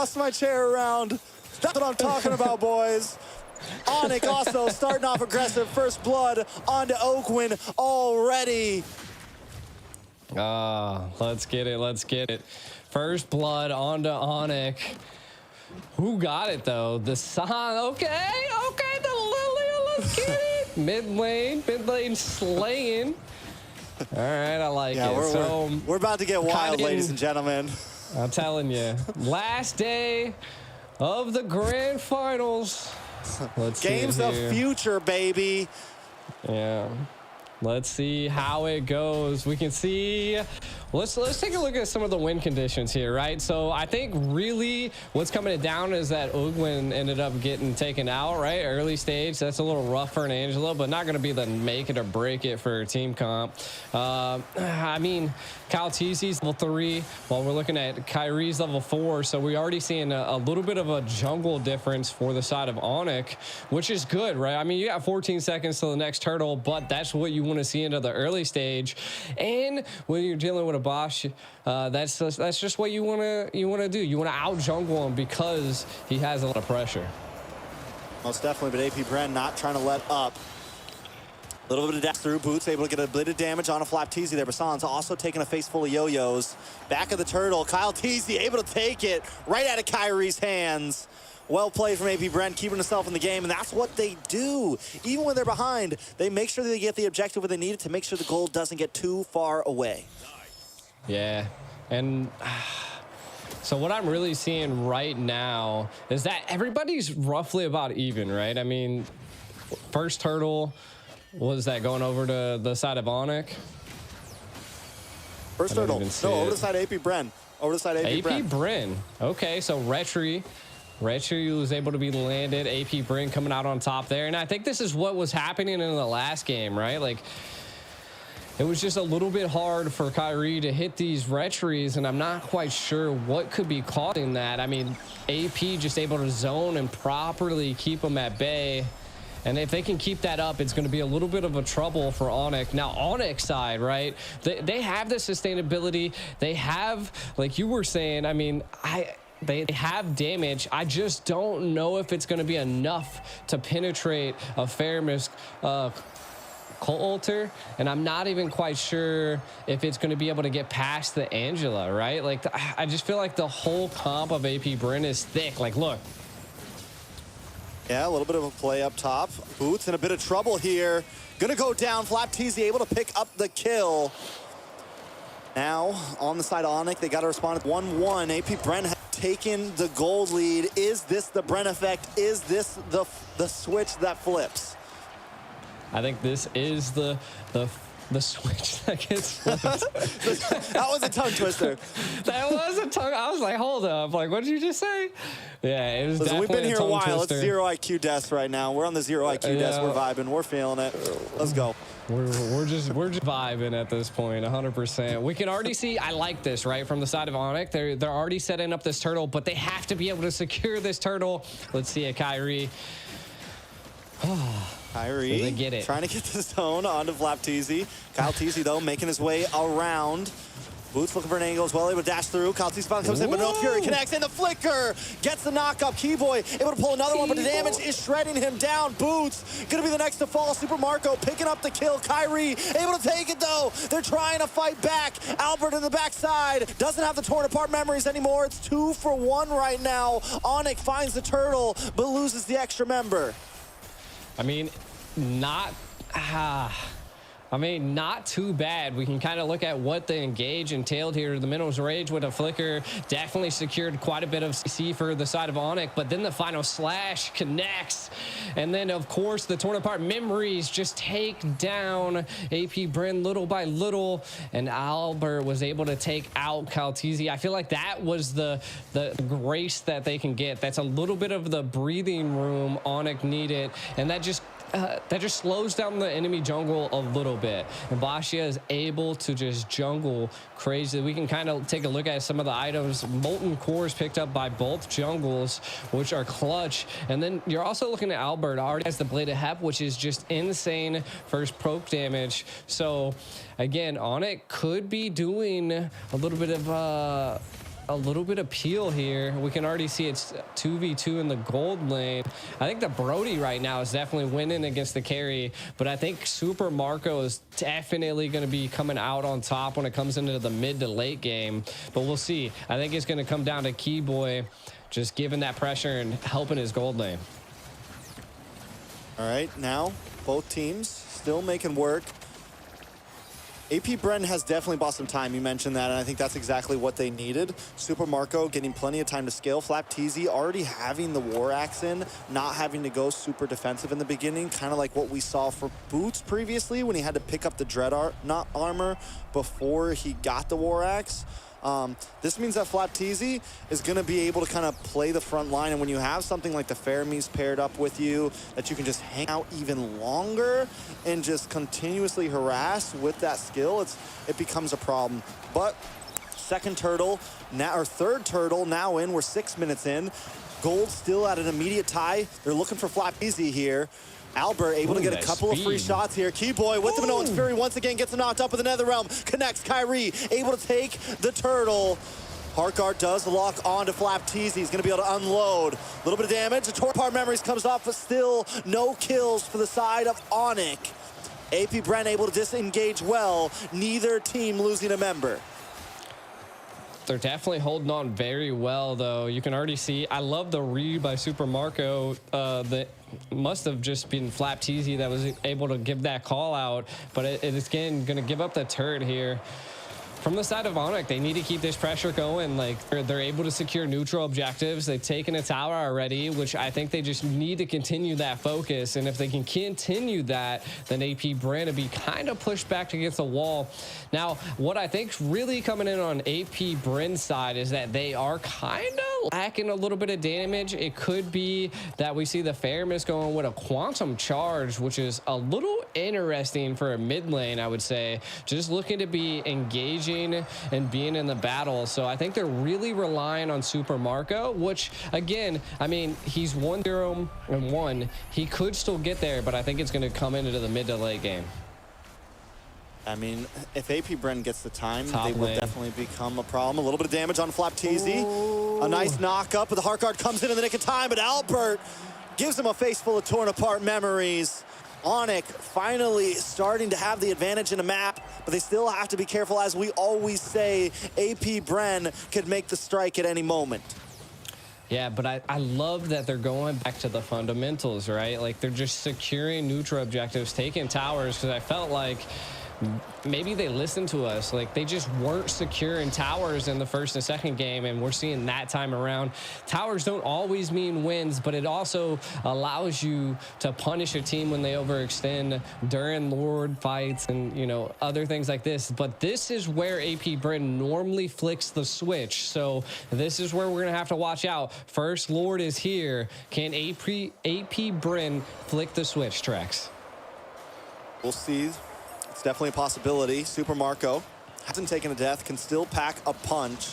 toss my chair around. That's what I'm talking about, boys. ONIC also starting off aggressive. First blood onto Akun already. Let's get it. Let's get it. First blood onto ONIC. Who got it, though? The San. Okay, the Lilia. Let's get it. Mid lane slaying. All right, I like it. We're about to get wild, ladies and gentlemen. I'm telling you. Last day of the grand finals. Let's Games of future, baby. Yeah. Let's see how it goes. We can see. Let's take a look at some of the win conditions here, right? So I think really what's coming down is that Akun ended up getting taken out, right? Early stage. That's a little rough for an Angelo, but not going to be the make it or break it for team comp. I mean, Kyle Teezy's level 3, while we're looking at Kyrie's level 4. So we're already seeing a little bit of a jungle difference for the side of ONIC, which is good, right? I mean, you got 14 seconds to the next turtle, but that's what you want to see into the early stage. And when you're dealing with a Bosch, that's just what you want to do. You want to out jungle him because he has a lot of pressure. Most definitely, but AP BREN not trying to let up. A little bit of dash through. Boots able to get a bit of damage on a Flap Teezy there. Basan's also taking a face full of yo-yos. Back of the turtle. Kyle Teezy able to take it right out of Kyrie's hands. Well played from AP BREN, keeping himself in the game, and that's what they do. Even when they're behind, they make sure that they get the objective where they need it to make sure the goal doesn't get too far away. Yeah, and so what I'm really seeing right now is that everybody's roughly about even, right? I mean, first turtle, was that going over to the side of ONIC? First turtle, no, over the side of AP BREN. Over the side of AP BREN. AP BREN, okay, so Retri was able to be landed. AP BREN coming out on top there. And I think this is what was happening in the last game, right? Like, it was just a little bit hard for Kyrie to hit these Retries, and I'm not quite sure what could be causing that. I mean, AP just able to zone and properly keep them at bay. And if they can keep that up, it's going to be a little bit of a trouble for ONIC. Now, ONIC side, right? They have the sustainability. They have, like you were saying, I mean, they have damage. I just don't know if it's going to be enough to penetrate a Fermis Coulter, and I'm not even quite sure if it's going to be able to get past the Angela, right? Like, I just feel like the whole comp of AP BREN is thick. Like, look. Yeah, a little bit of a play up top. Boots in a bit of trouble here. Gonna go down. Flap Teezy able to pick up the kill. Now, on the side of ONIC, they got to respond 1-1. AP BREN has taken the gold lead. Is this the BREN effect? Is this the switch that flips? I think this is the switch that gets flipped. That was a tongue twister. That was a tongue. I was like, hold up. Like, what did you just say? Yeah, it was definitely we've been here a while. Twister. It's 0 IQ desk right now. We're on the 0 IQ desk. We're vibing. We're feeling it. Let's go. We're just vibing at this point, 100%. We can already see. I like this, right, from the side of ONIC. They're already setting up this turtle, but they have to be able to secure this turtle. Let's see it, Kyrie. Kyrie they get it. Trying to get the zone onto Flap Teezy. Kyle Teezy, though, making his way around. Boots looking for an angle as well, able to dash through. Kyle Teezy comes in, but no Fury connects, and the flicker gets the knock up. Keyboy able to pull another one, but the damage is shredding him down. Boots gonna be the next to fall. Super Marco picking up the kill. Kyrie able to take it, though. They're trying to fight back. Albert in the backside doesn't have the torn apart memories anymore. It's 2 for 1 right now. ONIC finds the turtle, but loses the extra member. I mean, not too bad. We can kind of look at what the engage entailed here. The Minerals Rage with a flicker definitely secured quite a bit of CC for the side of ONIC, but then the final slash connects. And then, of course, the torn apart memories just take down AP BREN little by little, and Albert was able to take out Kyle Teezy. I feel like that was the grace that they can get. That's a little bit of the breathing room ONIC needed, and that just slows down the enemy jungle a little bit. And Bashia is able to just jungle crazy. We can kind of take a look at some of the items. Molten Cores picked up by both jungles, which are clutch. And then you're also looking at Albert. Already has the Blade of Hep, which is just insane first poke damage. So, again, ONIC could be doing a little bit of a little bit of peel here. We can already see it's 2v2 in the gold lane. I think the Brody right now is definitely winning against the carry, but I think Super Marco is definitely going to be coming out on top when it comes into the mid to late game, but we'll see. I think it's going to come down to Keyboy just giving that pressure and helping his gold lane. All right, now both teams still making work. AP BREN has definitely bought some time. You mentioned that, and I think that's exactly what they needed. Super Marco getting plenty of time to scale. FlapTZ already having the War Axe in, not having to go super defensive in the beginning, kind of like what we saw for Boots previously when he had to pick up the Dread armor before he got the War Axe. This means that FlapTZ is going to be able to kind of play the front line, and when you have something like the Faramis paired up with you, that you can just hang out even longer and just continuously harass with that skill, it becomes a problem. But second turtle, now, or third turtle now in, we're 6 minutes in. Gold still at an immediate tie. They're looking for FlapTZ here. Albert able to get a couple of free shots here. Keyboy with the Minoan's Fury once again gets knocked up with the Netherrealm. Connects Kyrie, able to take the turtle. Heartguard does lock on to FlapTZ. He's going to be able to unload. A little bit of damage. The Torpar Memories comes off, but still no kills for the side of ONIC. AP BREN able to disengage well. Neither team losing a member. They're definitely holding on very well, though. You can already see, I love the read by Super Marco. That must have just been FlapTZ that was able to give that call out, but it is again going to give up the turret here. From the side of ONIC, they need to keep this pressure going. Like, they're able to secure neutral objectives. They've taken a tower already, which I think they just need to continue that focus. And if they can continue that, then AP BREN will be kind of pushed back against the wall. Now, what I think's really coming in on AP BREN's side is that they are kind of lacking a little bit of damage. It could be that we see the Faramis going with a Quantum Charge, which is a little interesting for a mid lane, I would say. Just looking to be engaging and being in the battle. So I think they're really relying on Super Marco, which again, I mean, he's 1-0-1. He could still get there, but I think it's going to come into the mid to late game. I mean, if AP BREN gets the time, Top they will lane. definitely become a problem. A little bit of damage on FlapTZ. A nice knock up, but the Heartguard comes in the nick of time, but Albert gives him a face full of torn apart memories. ONIC finally starting to have the advantage in a map, but they still have to be careful. As we always say, AP BREN could make the strike at any moment. Yeah, but I love that they're going back to the fundamentals, right? Like, they're just securing neutral objectives, taking towers, because I felt like maybe they listened to us. Like, they just weren't secure in towers in the first and second game, and we're seeing that time around. Towers don't always mean wins, but it also allows you to punish a team when they overextend during Lord fights and, you know, other things like this. But this is where AP BREN normally flicks the switch, so this is where we're gonna have to watch out. First Lord is here. Can AP BREN flick the switch, Trex? We'll see. It's definitely a possibility. Super Marco hasn't taken a death, can still pack a punch.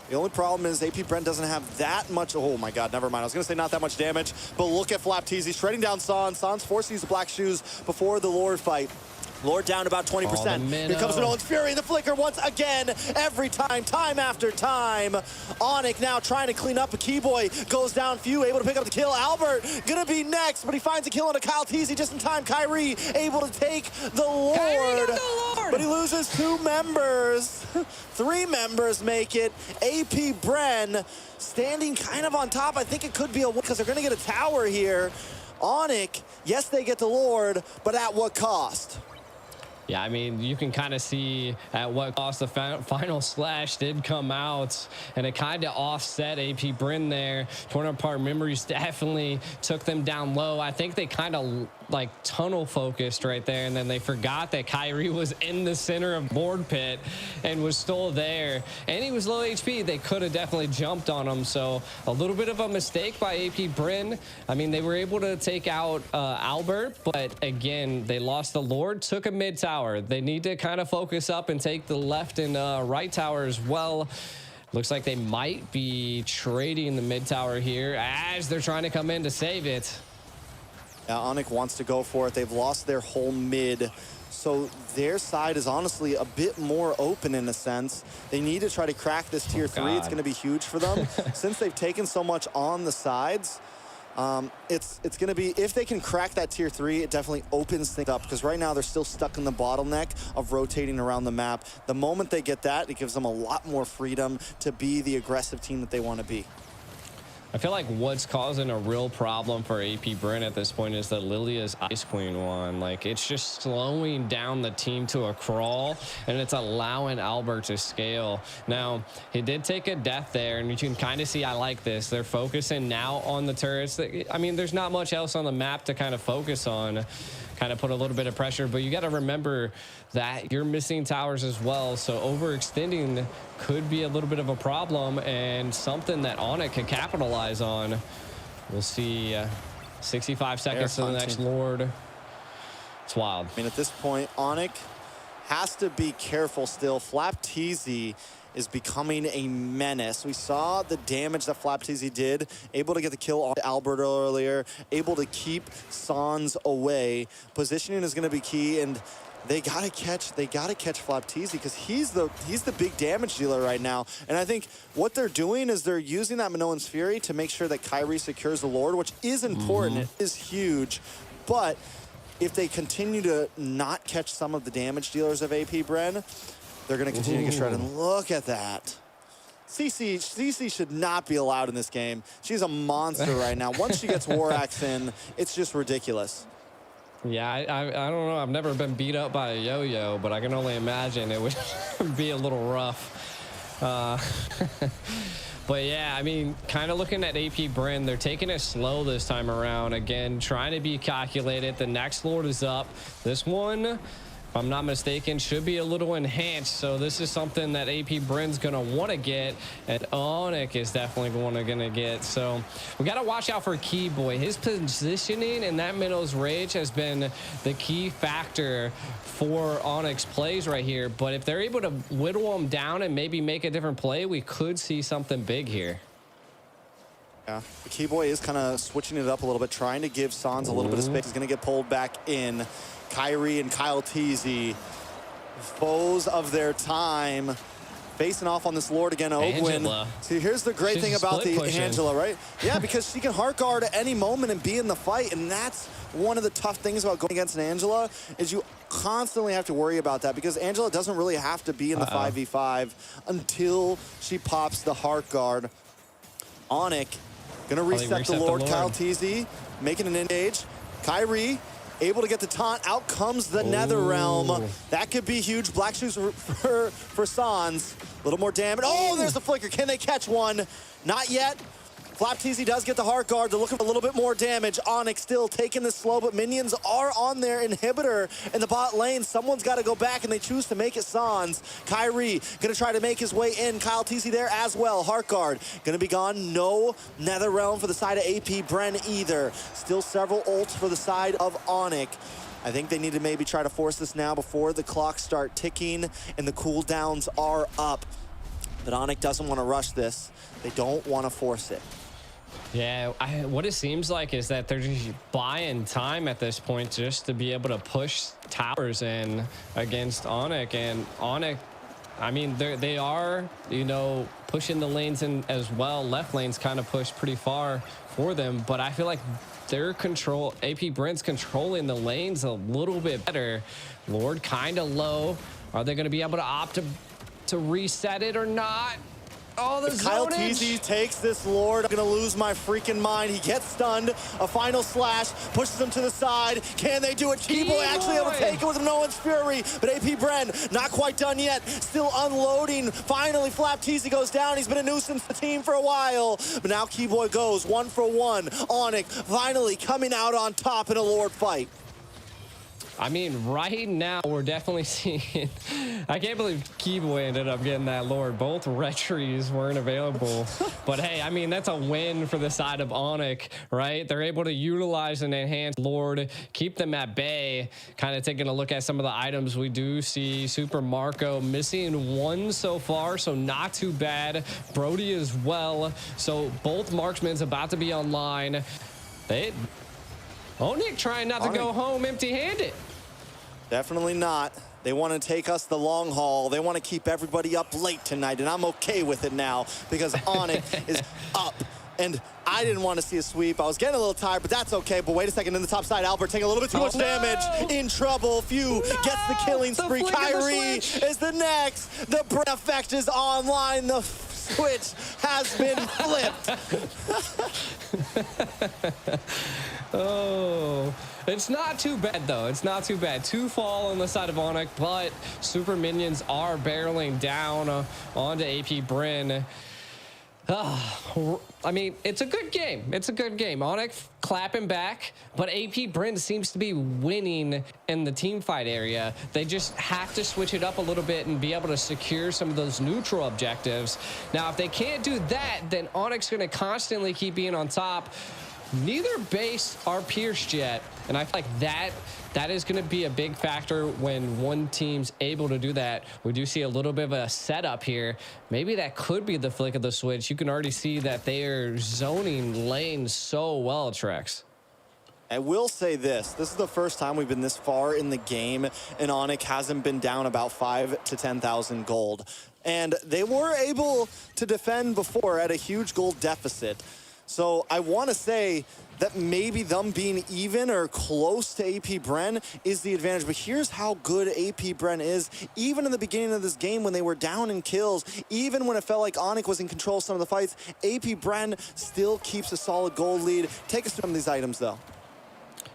The only problem is AP BREN doesn't have that much. Oh my God, never mind. I was gonna say not that much damage, but look at FlapTZ shredding down Sans. Sans forced to use the black shoes before the Lord fight. Lord down about 20%. Here comes Minoan's Fury, the flicker once again, every time, time after time. ONIC now trying to clean up. A Keyboy goes down, few able to pick up the kill. Albert gonna be next, but he finds a kill on a FlapTZ just in time. Kyrie able to take the Lord, but he loses 2 members. 3 members make it. AP BREN standing kind of on top. I think it could be a win because they're gonna get a tower here. ONIC, yes, they get the Lord, but at what cost? Yeah, I mean, you can kind of see at what cost the final slash did come out, and it kind of offset AP BREN there. Torn apart memories definitely took them down low. I think they kind of like tunnel focused right there, and then they forgot that Kyrie was in the center of board pit and was still there, and he was low HP. They could have definitely jumped on him, so a little bit of a mistake by AP BREN. I mean, they were able to take out Albert, but again, they lost the Lord, took a mid tower. They need to kind of focus up and take the left and right tower as well. Looks like they might be trading the mid tower here as they're trying to come in to save it. Yeah, ONIC wants to go for it. They've lost their whole mid. So their side is honestly a bit more open in a sense. They need to try to crack this tier 3. It's going to be huge for them. Since they've taken so much on the sides, it's going to be, if they can crack that tier 3, it definitely opens things up, because right now they're still stuck in the bottleneck of rotating around the map. The moment they get that, it gives them a lot more freedom to be the aggressive team that they want to be. I feel like what's causing a real problem for AP BREN at this point is that Lilia's Ice Queen one. Like, it's just slowing down the team to a crawl, and it's allowing Albert to scale. Now, he did take a death there, and you can kind of see, I like this. They're focusing now on the turrets. I mean, there's not much else on the map to kind of focus on, kind of put a little bit of pressure, but you got to remember that you're missing towers as well, so overextending could be a little bit of a problem, and something that ONIC can capitalize on. We'll see. 65 seconds to the next Lord. It's wild. I mean, at this point, ONIC has to be careful still. Flapteasy is becoming a menace. We saw the damage that Flapteasy did, able to get the kill on Albert earlier, able to keep Sans away. Positioning is going to be key, and they gotta catch Flapteasy, because he's the big damage dealer right now. And I think what they're doing is they're using that Minoan's Fury to make sure that Kyrie secures the Lord, which is important. It is huge, but if they continue to not catch some of the damage dealers of AP BREN, they're going to continue to get shredded. And look at that. CC should not be allowed in this game. She's a monster right now. Once she gets War Axe in, it's just ridiculous. Yeah, I don't know. I've never been beat up by a yo-yo, but I can only imagine it would be a little rough. But yeah, I mean, kind of looking at AP BREN, they're taking it slow this time around. Again, trying to be calculated. The next Lord is up. This one, if I'm not mistaken, should be a little enhanced. So this is something that AP BREN's going to want to get, and ONIC is definitely going to get. So we got to watch out for Keyboy. His positioning in that Minnow's Rage has been the key factor for ONIC's plays right here. But if they're able to whittle him down and maybe make a different play, we could see something big here. Yeah, the Keyboy is kind of switching it up a little bit, trying to give Sans a little bit of space. He's going to get pulled back in. Kyrie and Kyle Teasy, foes of their time, facing off on this Lord again. Ogwin. See, here's the great thing about the Angela, right? Yeah, because she can heart guard at any moment and be in the fight, and that's one of the tough things about going against an Angela, is you constantly have to worry about that, because Angela doesn't really have to be in the 5v5 until she pops the heart guard. ONIC gonna reset the Lord. Kyle Teasy making an engage. Kyrie able to get the taunt. Out comes the Nether Realm. That could be huge. Black shoes for Sans. A little more damage. Oh, there's the flicker. Can they catch one? Not yet. Flapteasy does get the heart guard. They're looking for a little bit more damage. ONIC still taking this slow, but minions are on their inhibitor in the bot lane. Someone's got to go back, and they choose to make it Sans. Kyrie going to try to make his way in. Kyle Teasy there as well. Heart guard going to be gone. No Nether Realm for the side of AP BREN either. Still several ults for the side of ONIC. I think they need to maybe try to force this now before the clocks start ticking and the cooldowns are up. But ONIC doesn't want to rush this. They don't want to force it. Yeah, what it seems like is that they're just buying time at this point just to be able to push towers in against ONIC. And ONIC, I mean, they are, you know, pushing the lanes in as well. Left lane's kind of pushed pretty far for them, but I feel like their control, AP BREN's controlling the lanes a little bit better. Lord kind of low. Are they going to be able to opt to reset it or not? Oh, the Kyle Teasy takes this Lord. I'm going to lose my freaking mind. He gets stunned. A final slash. Pushes him to the side. Can they do it? Keyboy actually able to take it with Minoan's Fury. But AP BREN not quite done yet. Still unloading. Finally, Flapteasy goes down. He's been a nuisance to the team for a while. But now Keyboy goes 1 for 1. ONIC finally coming out on top in a Lord fight. I mean, right now, we're definitely seeing... I can't believe Keyboy ended up getting that Lord. Both retries weren't available. But hey, I mean, that's a win for the side of ONIC, right? They're able to utilize an enhanced Lord, keep them at bay. Kind of taking a look at some of the items. We do see Super Marco missing 1 so far, so not too bad. Brody as well. So both marksmen's about to be online. ONIC trying not to go home empty-handed. Definitely not. They want to take us the long haul. They want to keep everybody up late tonight, and I'm okay with it now because ONIC is up. And I didn't want to see a sweep. I was getting a little tired, but that's okay. But wait a second, in the top side, Albert taking a little bit too much damage. In trouble. Few gets the killing spree. Kyrie is the next. The BREN effect is online. The switch has been flipped. Oh, it's not too bad, though. It's not too bad. 2 fall on the side of ONIC, but super minions are barreling down onto AP BREN. I mean, it's a good game. It's a good game. ONIC clapping back, but AP BREN seems to be winning in the team fight area. They just have to switch it up a little bit and be able to secure some of those neutral objectives. Now, if they can't do that, then ONIC's going to constantly keep being on top. Neither base are pierced yet, and I feel like that is going to be a big factor when one team's able to do that. We do see a little bit of a setup here. Maybe that could be the flick of the switch. You can already see that they are zoning lanes so well, Trex. I will say this is the first time we've been this far in the game, and ONIC hasn't been down about 5,000 to 10,000 gold. And they were able to defend before at a huge gold deficit. So I want to say that maybe them being even or close to AP BREN is the advantage. But here's how good AP BREN is. Even in the beginning of this game when they were down in kills, even when it felt like ONIC was in control of some of the fights, AP BREN still keeps a solid gold lead. Take us through some of these items, though.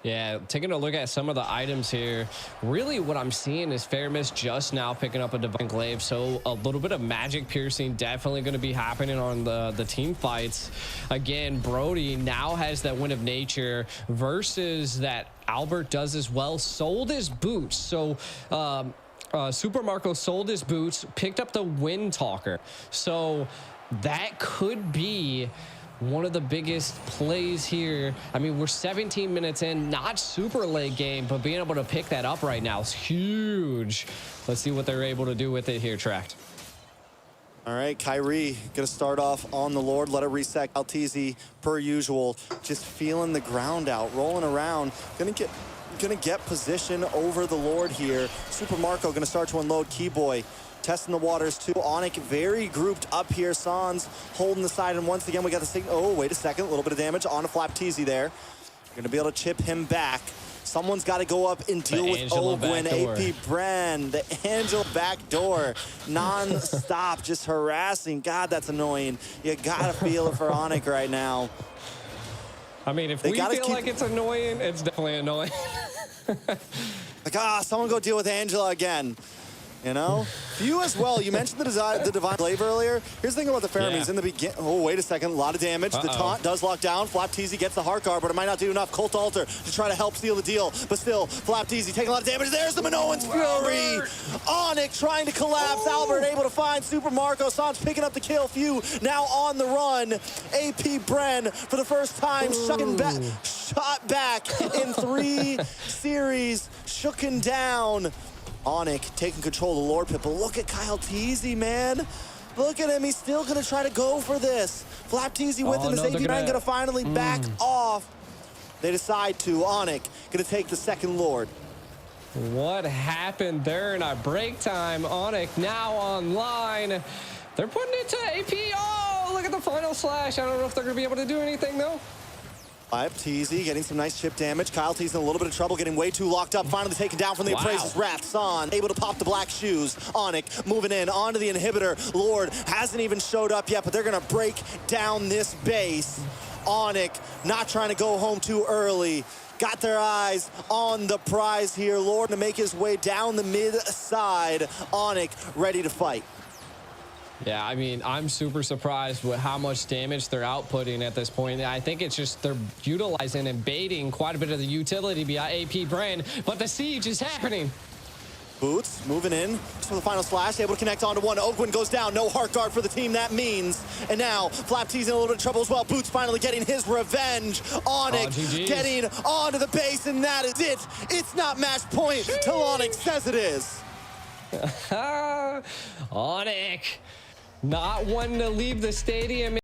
Yeah, taking a look at some of the items here, really what I'm seeing is Fairmiss just now picking up a Divine Glaive, so a little bit of magic piercing definitely going to be happening on the team fights. Again, Brody now has that Wind of Nature versus that Albert does as well. Sold his boots, so Super Marco sold his boots, picked up the Wind Talker, so that could be one of the biggest plays here. I mean, we're 17 minutes in, not super late game, but being able to pick that up right now is huge. Let's see what they're able to do with it here, Tract. All right, Kyrie gonna start off on the Lord. Let it reset. Altezi, per usual, just feeling the ground out, rolling around. Gonna get position over the Lord here. Super Marco gonna start to unload Keyboy. Testing the waters too. ONIC very grouped up here. Sans holding the side, and once again we got the signal. Oh, wait a second, a little bit of damage on a Flapteezy there. Gonna be able to chip him back. Someone's got to go up and deal with Ogwin. AP BREN, the Angel backdoor, non-stop, just harassing. God, that's annoying. You gotta feel it for ONIC right now. I mean, if we feel like it's annoying, it's definitely annoying. Like, someone go deal with Angela again. You know, you as well. You mentioned the Divine Glaive earlier. Here's the thing about the Fermis in the beginning. Oh, wait a second. A lot of damage. The taunt does lock down. Flapteezy gets the heart guard, but it might not do enough. Colt Alter to try to help seal the deal. But still, Flapteezy taking a lot of damage. There's the Minoan's Fury. ONIC trying to collapse. Albert able to find Super Marco. Sans picking up the kill. Few now on the run. AP BREN for the first time shot back in 3 series. Shooken down. ONIC taking control of the Lord Pit, but look at Kyle Teasy, man. Look at him, he's still gonna try to go for this. Flapteezy with him, is AP BREN gonna finally back off. They decide to. ONIC gonna take the second Lord. What happened there in our break time? ONIC now online. They're putting it to AP. Oh, look at the final slash. I don't know if they're gonna be able to do anything though. Teasy getting some nice chip damage. Kyle Teasy in a little bit of trouble, getting way too locked up. Finally taken down from the Appraiser's Wrath. San able to pop the black shoes. ONIC moving in onto the inhibitor. Lord hasn't even showed up yet, but they're going to break down this base. ONIC not trying to go home too early. Got their eyes on the prize here. Lord to make his way down the mid side. ONIC ready to fight. Yeah, I mean, I'm super surprised with how much damage they're outputting at this point. I think it's just they're utilizing and baiting quite a bit of the utility via AP BREN, but the siege is happening. Boots moving in for the final slash, able to connect onto one. Ogwin goes down, no heart guard for the team, that means. And now Flaptee's in a little bit of trouble as well. Boots finally getting his revenge. ONIC getting onto the base, and that is it. It's not match point till ONIC says it is. ONIC, not one to leave the stadium.